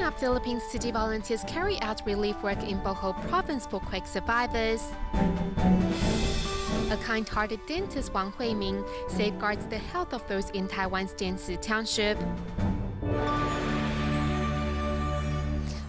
up, Philippines Tzu Chi volunteers carry out relief work in Bohol Province for quake survivors. A kind-hearted dentist, Wang Huimin, safeguards the health of those in Taiwan's Jianshi Township.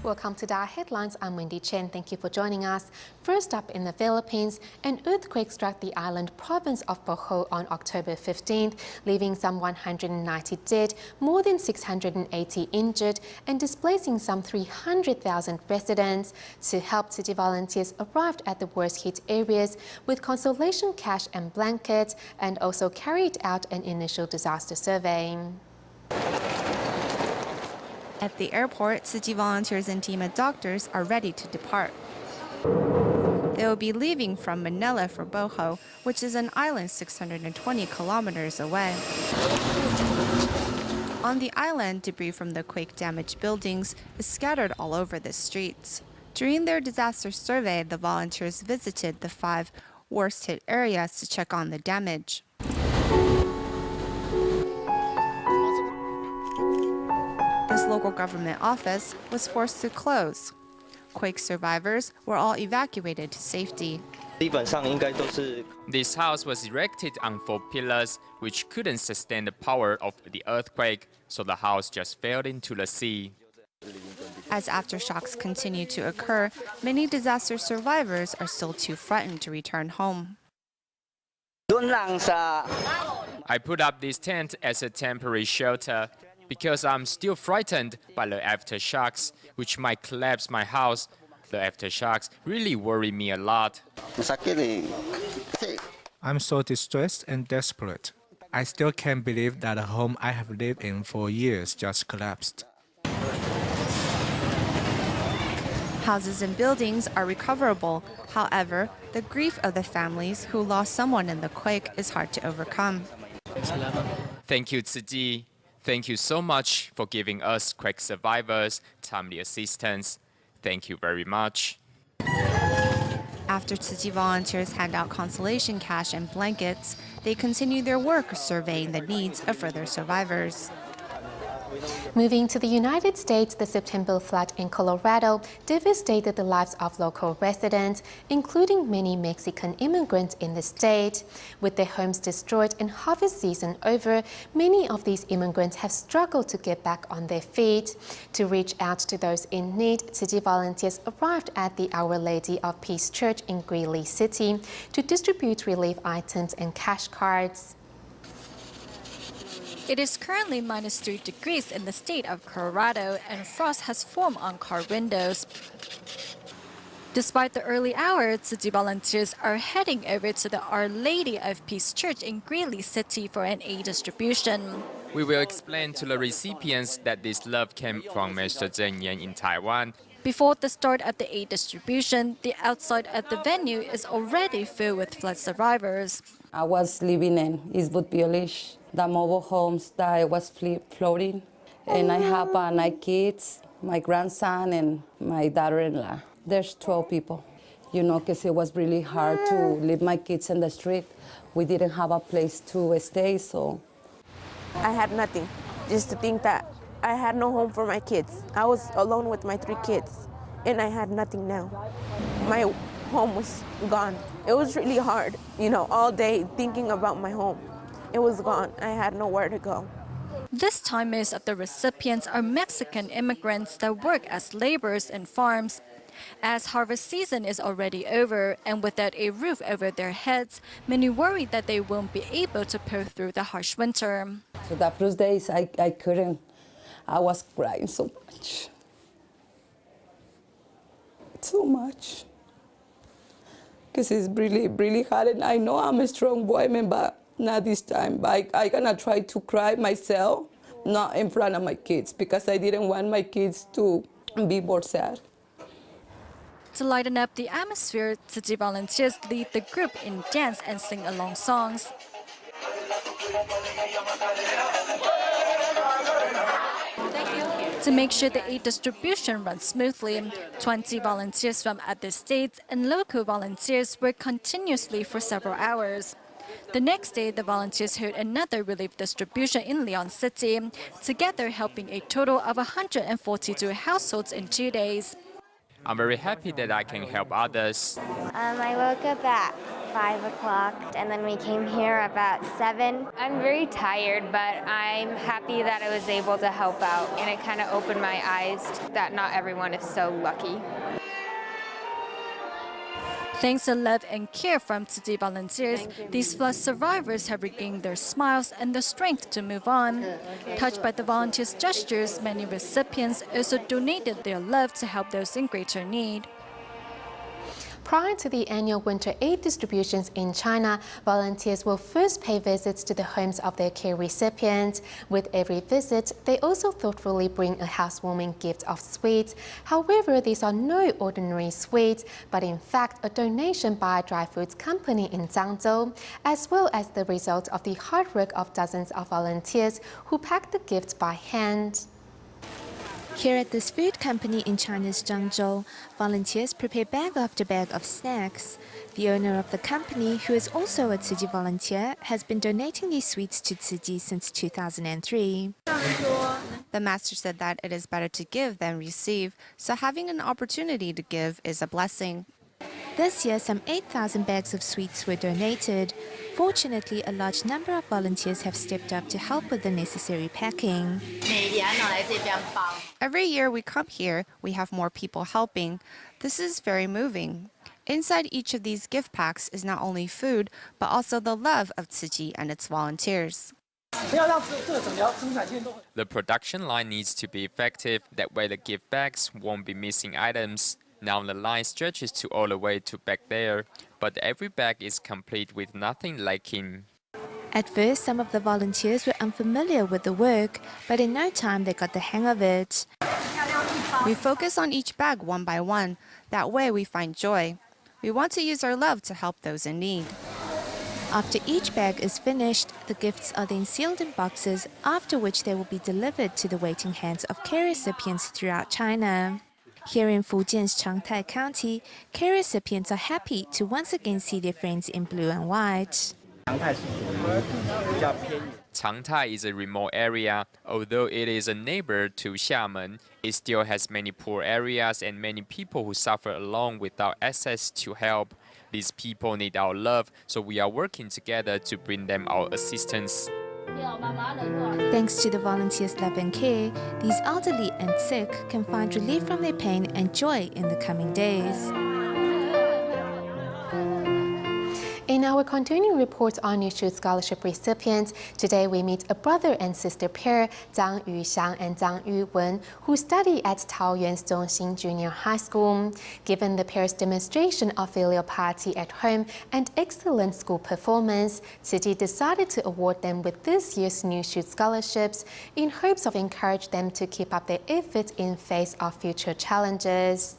Welcome to our headlines. I'm Wendy Chen. Thank you for joining us. First up in the Philippines, an earthquake struck the island province of Bohol on October 15th, leaving some 190 dead, more than 680 injured, and displacing some 300,000 residents. To help, Tzu Chi volunteers arrived at the worst-hit areas with consolation cash and blankets, and also carried out an initial disaster survey. At the airport, Tzu Chi volunteers and team of doctors are ready to depart. They will be leaving from Manila for Bohol, which is an island 620 kilometers away. On the island, debris from the quake-damaged buildings is scattered all over the streets. During their disaster survey, the volunteers visited the 5 worst-hit areas to check on the damage. This local government office was forced to close. Quake survivors were all evacuated to safety. This house was erected on 4 pillars, which couldn't sustain the power of the earthquake, so the house just fell into the sea. As aftershocks continue to occur, many disaster survivors are still too frightened to return home. I put up this tent as a temporary shelter because I'm still frightened by the aftershocks, which might collapse my house. The aftershocks really worry me a lot. I'm so distressed and desperate. I still can't believe that the home I have lived in for years just collapsed. Houses and buildings are recoverable. However, the grief of the families who lost someone in the quake is hard to overcome. Thank you, Tzu Chi. Thank you so much for giving us quake survivors timely assistance. Thank you very much. After Tzu Chi volunteers hand out consolation cash and blankets, they continue their work surveying the needs of further survivors. Moving to the United States, the September flood in Colorado devastated the lives of local residents, including many Mexican immigrants in the state. With their homes destroyed and harvest season over, many of these immigrants have struggled to get back on their feet. To reach out to those in need, Tzu Chi volunteers arrived at the Our Lady of Peace Church in Greeley City to distribute relief items and cash cards. It is currently -3 degrees in the state of Colorado, and frost has formed on car windows. Despite the early hours, Tzu Chi volunteers are heading over to the Our Lady of Peace Church in Greeley City for an aid distribution. We will explain to the recipients that this love came from Mr. Zheng Yan in Taiwan. Before the start of the aid distribution, the outside at the venue is already filled with flood survivors. I was living in Eastwood Village, the mobile homes that was floating, and I have 9 kids, my grandson and my daughter-in-law. There's 12 people, because it was really hard to leave my kids in the street. We didn't have a place to stay, so. I had nothing, just to think that I had no home for my kids. I was alone with my 3 kids, and I had nothing now. My home was gone. It was really hard, all day thinking about my home. It was gone. I had nowhere to go. This time, most of the recipients are Mexican immigrants that work as laborers in farms. As harvest season is already over and without a roof over their heads, many worry that they won't be able to pull through the harsh winter. So the first days I couldn't. I was crying so much. So much. Because it's really, really hard, and I know I'm a strong woman, but not this time. But I'm gonna try to cry myself, not in front of my kids, because I didn't want my kids to be more sad. To lighten up the atmosphere, Tzu Chi volunteers lead the group in dance and sing-along songs. To make sure the aid distribution runs smoothly, 20 volunteers from other states and local volunteers work continuously for several hours. The next day, the volunteers held another relief distribution in Leon City, together helping a total of 142 households in 2 days. I'm very happy that I can help others. I woke up at 5 o'clock and then we came here about 7. I'm very tired, but I'm happy that I was able to help out, and it kind of opened my eyes that not everyone is so lucky. Thanks to love and care from Tzu Chi volunteers, these flood survivors have regained their smiles and the strength to move on. Touched by the volunteers' gestures, many recipients also donated their love to help those in greater need. Prior to the annual winter aid distributions in China, volunteers will first pay visits to the homes of their care recipients. With every visit, they also thoughtfully bring a housewarming gift of sweets. However, these are no ordinary sweets, but in fact a donation by a dry foods company in Zhangzhou, as well as the result of the hard work of dozens of volunteers who pack the gifts by hand. Here at this food company in China's Zhangzhou, volunteers prepare bag after bag of snacks. The owner of the company, who is also a Tzu Chi volunteer, has been donating these sweets to Tzu Chi since 2003. The master said that it is better to give than receive, so having an opportunity to give is a blessing. This year, some 8,000 bags of sweets were donated. Fortunately, a large number of volunteers have stepped up to help with the necessary packing. Every year we come here, we have more people helping. This is very moving. Inside each of these gift packs is not only food, but also the love of Tzu Chi and its volunteers. The production line needs to be effective, that way the gift bags won't be missing items. Now the line stretches to all the way to back there, but every bag is complete with nothing lacking. At first, some of the volunteers were unfamiliar with the work, but in no time they got the hang of it. We focus on each bag one by one. That way we find joy. We want to use our love to help those in need. After each bag is finished, the gifts are then sealed in boxes, after which they will be delivered to the waiting hands of care recipients throughout China. Here in Fujian's Changtai County, care recipients are happy to once again see their friends in blue and white. Changtai is a remote area. Although it is a neighbor to Xiamen, it still has many poor areas and many people who suffer alone without access to help. These people need our love, so we are working together to bring them our assistance. Thanks to the volunteers' love and care, these elderly and sick can find relief from their pain and joy in the coming days. In our continuing report on Newshoot Scholarship recipients, today we meet a brother and sister pair, Zhang Yuxiang and Zhang Yuwen, who study at Taoyuan's Zhongxin Junior High School. Given the pair's demonstration of filial piety at home and excellent school performance, Tzu Chi decided to award them with this year's Newshoot scholarships in hopes of encouraging them to keep up their efforts in face of future challenges.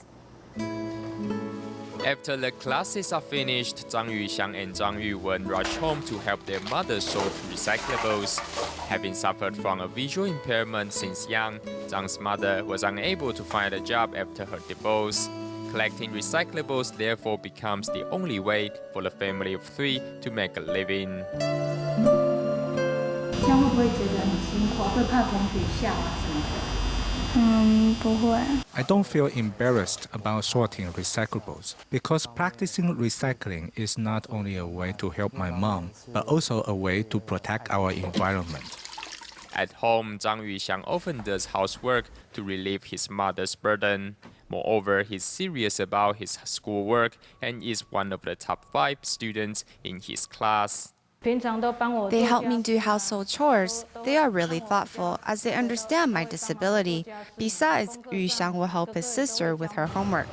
After the classes are finished, Zhang Yuxiang and Zhang Yuwen rush home to help their mother sort recyclables. Having suffered from a visual impairment since young, Zhang's mother was unable to find a job after her divorce. Collecting recyclables therefore becomes the only way for the family of 3 to make a living. I don't feel embarrassed about sorting recyclables because practicing recycling is not only a way to help my mom, but also a way to protect our environment. At home, Zhang Yuxiang often does housework to relieve his mother's burden. Moreover, he's serious about his schoolwork and is one of the top 5 students in his class. They help me do household chores. They are really thoughtful as they understand my disability. Besides, Yuxiang will help his sister with her homework.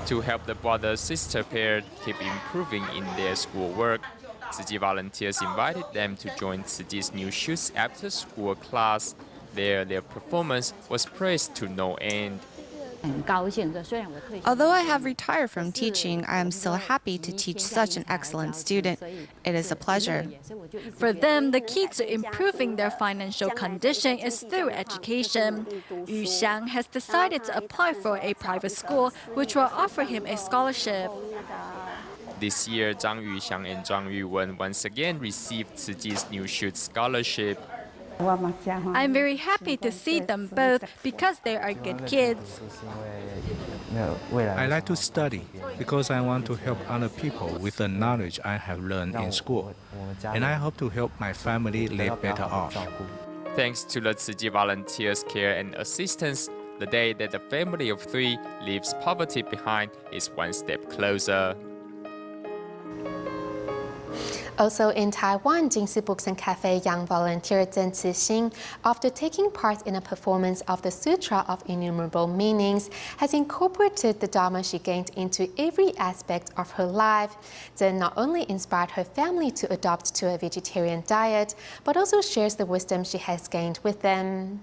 To help the brother-sister pair keep improving in their schoolwork, Tzu Chi volunteers invited them to join Tzu Chi's Newshoot's after-school class. There, their performance was praised to no end. Although I have retired from teaching, I am still happy to teach such an excellent student. It is a pleasure. For them, the key to improving their financial condition is through education. Yuxiang has decided to apply for a private school, which will offer him a scholarship. This year, Zhang Yuxiang and Zhang Yuwen once again received Tzu Chi's New Shoot Scholarship. I'm very happy to see them both because they are good kids. I like to study because I want to help other people with the knowledge I have learned in school, and I hope to help my family live better off. Thanks to the Tzu Chi volunteers' care and assistance, the day that the family of 3 leaves poverty behind is one step closer. Also in Taiwan, Jianshi Books and Cafe young volunteer Tzu Chi, after taking part in a performance of the Sutra of Innumerable Meanings, has incorporated the Dharma she gained into every aspect of her life. Zhen not only inspired her family to adopt to a vegetarian diet, but also shares the wisdom she has gained with them.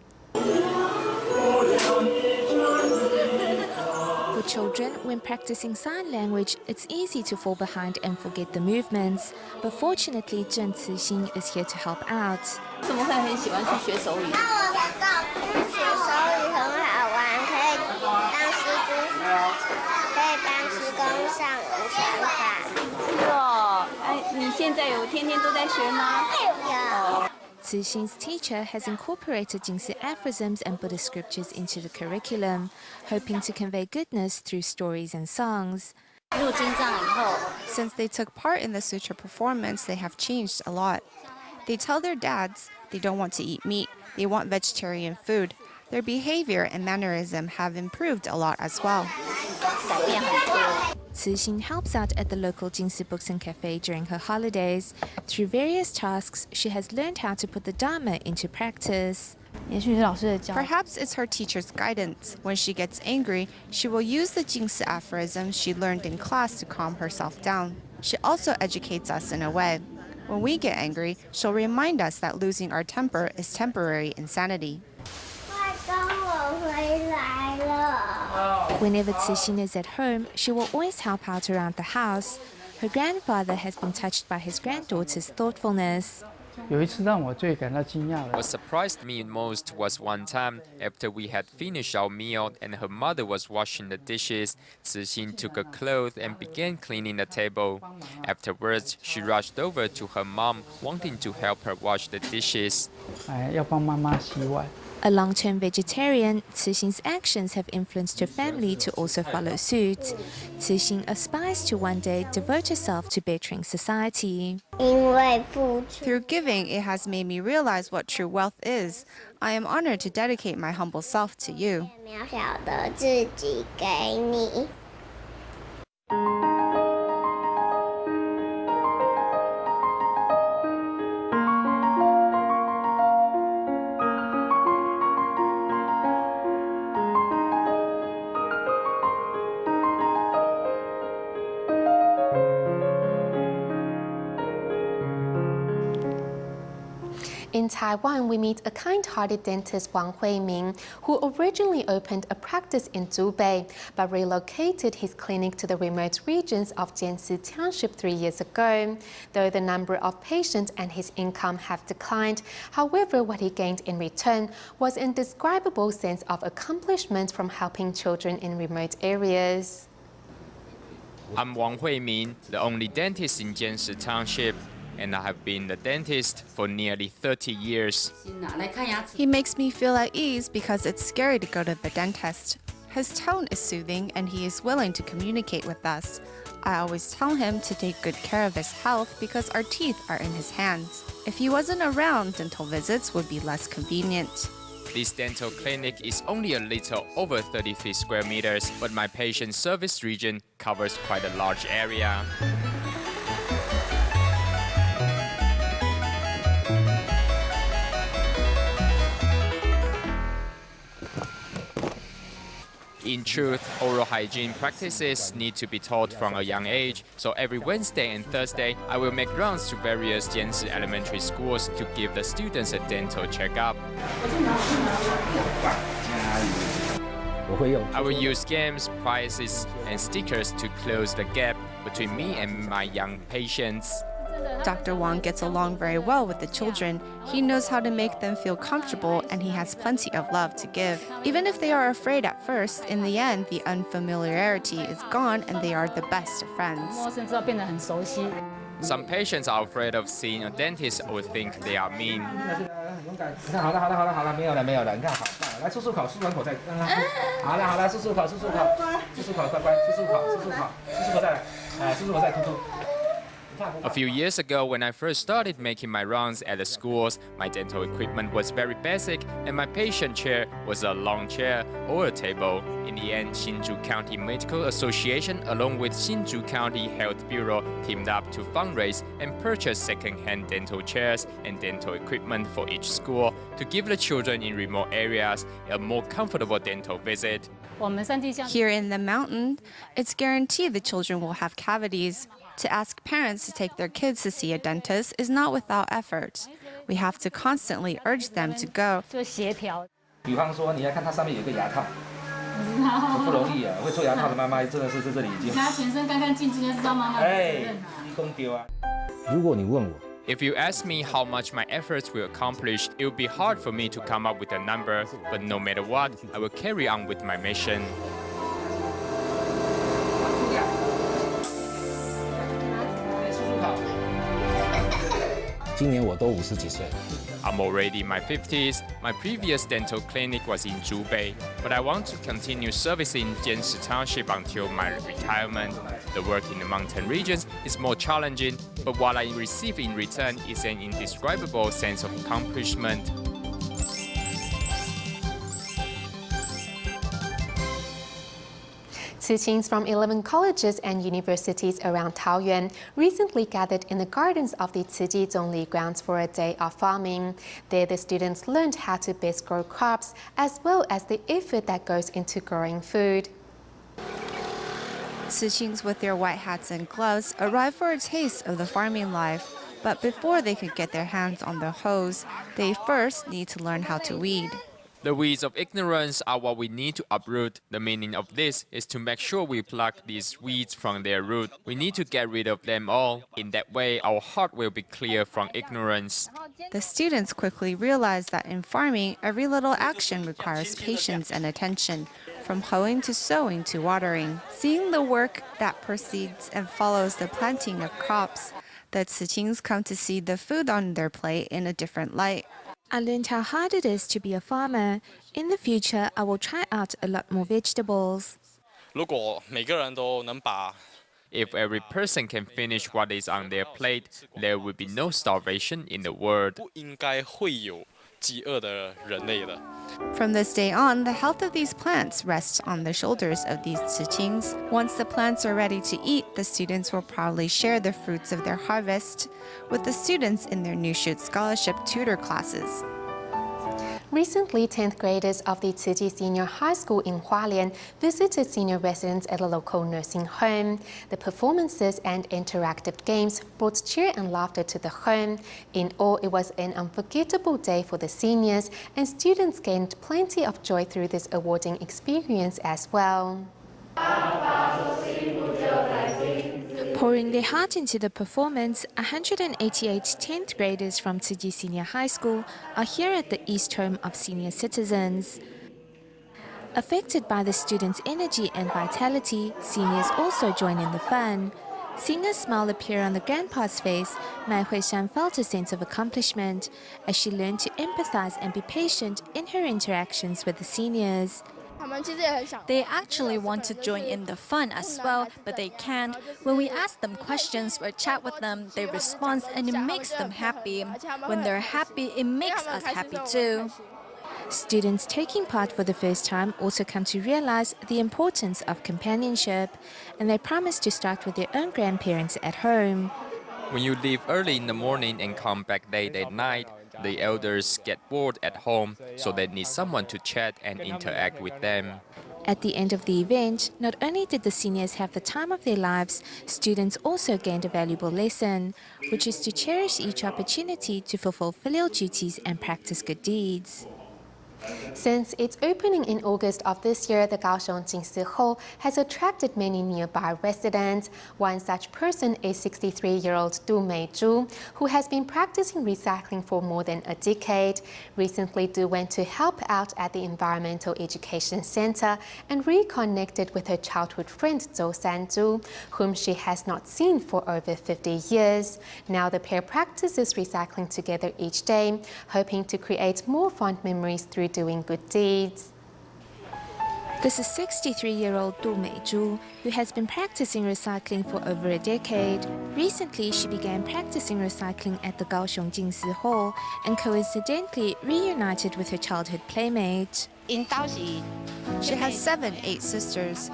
For children, when practicing sign language, it's easy to fall behind and forget the movements. But fortunately, Zhen Cixin is here to help out. 为什么会很喜欢去学手语？学手语很好玩，可以当师姑，可以当志工上文传法。是哦，哎，你现在有天天都在学吗？有。 Cixin's teacher has incorporated Jingsi aphorisms and Buddhist scriptures into the curriculum, hoping to convey goodness through stories and songs. Since they took part in the sutra performance, they have changed a lot. They tell their dads they don't want to eat meat, they want vegetarian food. Their behavior and mannerism have improved a lot as well. Cixin helps out at the local Jianshi Books and Cafe during her holidays. Through various tasks, she has learned how to put the Dharma into practice. Perhaps it's her teacher's guidance. When she gets angry, she will use the Jingsi aphorisms she learned in class to calm herself down. She also educates us in a way. When we get angry, she'll remind us that losing our temper is temporary insanity. Whenever Cixin is at home, she will always help out around the house. Her grandfather has been touched by his granddaughter's thoughtfulness. What surprised me most was one time, after we had finished our meal and her mother was washing the dishes, Cixin took a cloth and began cleaning the table. Afterwards, she rushed over to her mom, wanting to help her wash the dishes. A long-term vegetarian, Cixin's actions have influenced her family to also follow suit. Cixin aspires to one day devote herself to bettering society. Through giving, it has made me realize what true wealth is. I am honored to dedicate my humble self to you. In Taiwan, we meet a kind-hearted dentist, Wang Huimin, who originally opened a practice in Zhubei, but relocated his clinic to the remote regions of Jianshi Township 3 years ago. Though the number of patients and his income have declined, however, what he gained in return was an indescribable sense of accomplishment from helping children in remote areas. I'm Wang Huimin, the only dentist in Jianshi Township, and I have been the dentist for nearly 30 years. He makes me feel at ease because it's scary to go to the dentist. His tone is soothing and he is willing to communicate with us. I always tell him to take good care of his health because our teeth are in his hands. If he wasn't around, dental visits would be less convenient. This dental clinic is only a little over 33 square meters, but my patient service region covers quite a large area. In truth, oral hygiene practices need to be taught from a young age, so every Wednesday and Thursday, I will make rounds to various Jianshi elementary schools to give the students a dental checkup. I will use games, prizes, and stickers to close the gap between me and my young patients. Dr. Wang gets along very well with the children. He knows how to make them feel comfortable, and he has plenty of love to give. Even if they are afraid at first, in the end, the unfamiliarity is gone and they are the best of friends. Some patients are afraid of seeing a dentist or think they are mean. A few years ago, when I first started making my rounds at the schools, my dental equipment was very basic and my patient chair was a long chair or a table. In the end, Hsinchu County Medical Association along with Hsinchu County Health Bureau teamed up to fundraise and purchase second-hand dental chairs and dental equipment for each school to give the children in remote areas a more comfortable dental visit. Here in the mountain, it's guaranteed the children will have cavities. To ask parents to take their kids to see a dentist is not without effort. We have to constantly urge them to go. 比方说，你要看它上面有个牙套，不容易啊！会做牙套的妈妈真的是在这里已经。她全身干干净净，就知道妈妈的责任。一公丢啊！如果你问我。 If you ask me how much my efforts will accomplish, it would be hard for me to come up with a number, but no matter what, I will carry on with my mission. I'm already in my 50s. My previous dental clinic was in Zhubei, but I want to continue servicing Jianshi Township until my retirement. The work in the mountain regions is more challenging, but what I receive in return is an indescribable sense of accomplishment. Teachings from 11 colleges and universities around Taoyuan recently gathered in the gardens of the Tzu Chi Zhongli grounds for a day of farming. There, the students learned how to best grow crops, as well as the effort that goes into growing food. Tzu Chis with their white hats and gloves arrived for a taste of the farming life. But before they could get their hands on the hoes, they first need to learn how to weed. The weeds of ignorance are what we need to uproot. The meaning of this is to make sure we pluck these weeds from their root. We need to get rid of them all. In that way, our heart will be clear from ignorance. The students quickly realized that in farming, every little action requires patience and attention, from hoeing to sowing to watering. Seeing the work that precedes and follows the planting of crops, the Tzu Chis come to see the food on their plate in a different light. I learned how hard it is to be a farmer. In the future, I will try out a lot more vegetables. If every person can finish what is on their plate, there will be no starvation in the world. From this day on, the health of these plants rests on the shoulders of these Tzu Chis. Once the plants are ready to eat, the students will proudly share the fruits of their harvest with the students in their New Shoot Scholarship tutor classes. Recently, 10th graders of the Tzu Chi Senior High School in Hualien visited senior residents at a local nursing home. The performances and interactive games brought cheer and laughter to the home. In all, it was an unforgettable day for the seniors, and students gained plenty of joy through this awarding experience as well. Pouring their heart into the performance, 188 10th graders from Tzu Chi Senior High School are here at the East Home of Senior Citizens. Affected by the students' energy and vitality, seniors also join in the fun. Seeing a smile appear on the grandpa's face, Mai Huishan felt a sense of accomplishment as she learned to empathize and be patient in her interactions with the seniors. They actually want to join in the fun as well, but they can't. When we ask them questions or chat with them, they respond and it makes them happy. When they're happy, it makes us happy too. Students taking part for the first time also come to realize the importance of companionship, and they promise to start with their own grandparents at home. When you leave early in the morning and come back late at night, the elders get bored at home, so they need someone to chat and interact with them. At the end of the event, not only did the seniors have the time of their lives, students also gained a valuable lesson, which is to cherish each opportunity to fulfill filial duties and practice good deeds. Since its opening in August of this year, the Kaohsiung Jingsi Hall has attracted many nearby residents. One such person is 63-year-old Du Meizhu, who has been practicing recycling for more than a decade. Recently, Du went to help out at the Environmental Education Center and reconnected with her childhood friend Zhou Sanzhu, whom she has not seen for over 50 years. Now the pair practices recycling together each day, hoping to create more fond memories through doing good deeds. This is 63-year-old Du Meizhu, who has been practicing recycling for over a decade. Recently, she began practicing recycling at the Kaohsiung Jingsi Hall and coincidentally reunited with her childhood playmate. She has 8 sisters.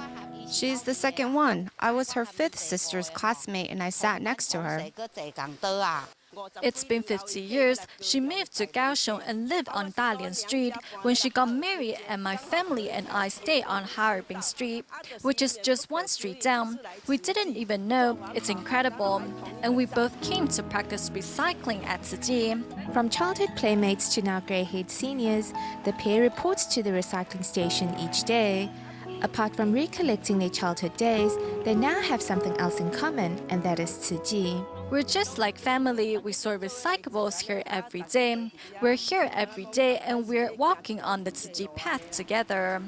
She's the second one. I was her 5th sister's classmate and I sat next to her. It's been 50 years. She moved to Kaohsiung and lived on Dalian Street when she got married, and my family and I stayed on Harbin Street, which is just one street down. We didn't even know. It's incredible. And we both came to practice recycling at Tzu Chi. From childhood playmates to now grey-haired seniors, the pair reports to the recycling station each day. Apart from recollecting their childhood days, they now have something else in common, and that is Tzu Chi. We're just like family. We sort recyclables here every day. We're here every day and we're walking on the Tzu Chi path together.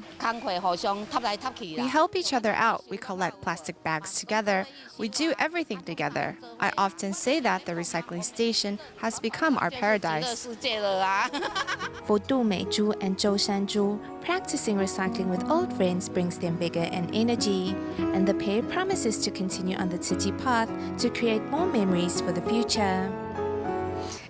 We help each other out. We collect plastic bags together. We do everything together. I often say that the recycling station has become our paradise. For Du Meizhu and Zhou Sanzhu, practicing recycling with old friends brings them vigor and energy, and the pair promises to continue on the Tzu Chi path to create more memories for the future.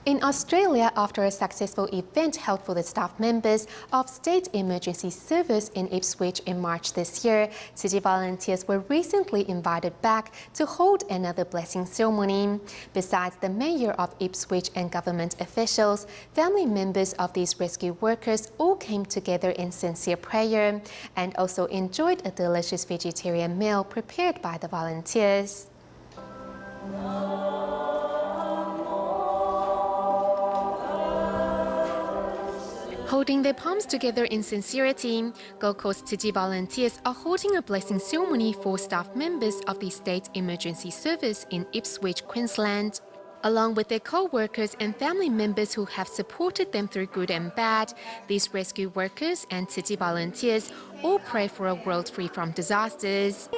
In Australia, after a successful event held for the staff members of State Emergency Service in Ipswich in March this year, Tzu Chi volunteers were recently invited back to hold another blessing ceremony. Besides the mayor of Ipswich and government officials, family members of these rescue workers all came together in sincere prayer and also enjoyed a delicious vegetarian meal prepared by the volunteers. Holding their palms together in sincerity, Gold Coast Tzu Chi volunteers are holding a blessing ceremony for staff members of the State Emergency Service in Ipswich, Queensland. Along with their co-workers and family members who have supported them through good and bad, these rescue workers and Tzu Chi volunteers all pray for a world free from disasters.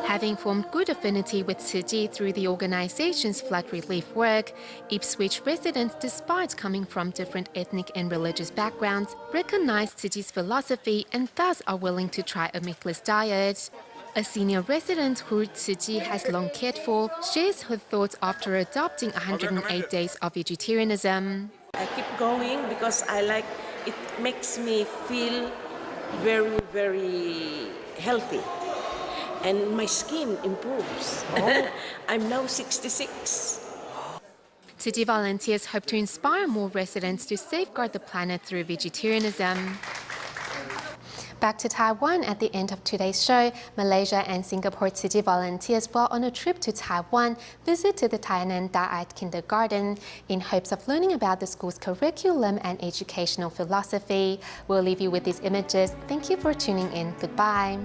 Having formed good affinity with Tzu Chi through the organization's flood relief work, Ipswich residents, despite coming from different ethnic and religious backgrounds, recognize Tzu Chi's philosophy and thus are willing to try a meatless diet. A senior resident who Tzu Chi has long cared for shares her thoughts after adopting 108 days of vegetarianism. I keep going because I like it. Makes me feel very, very healthy. And my skin improves. Oh. I'm now 66. Tzu Chi volunteers hope to inspire more residents to safeguard the planet through vegetarianism. Back to Taiwan at the end of today's show, Malaysia and Singapore Tzu Chi volunteers, while on a trip to Taiwan, visited the Tainan Da'at kindergarten in hopes of learning about the school's curriculum and educational philosophy. We'll leave you with these images. Thank you for tuning in. Goodbye.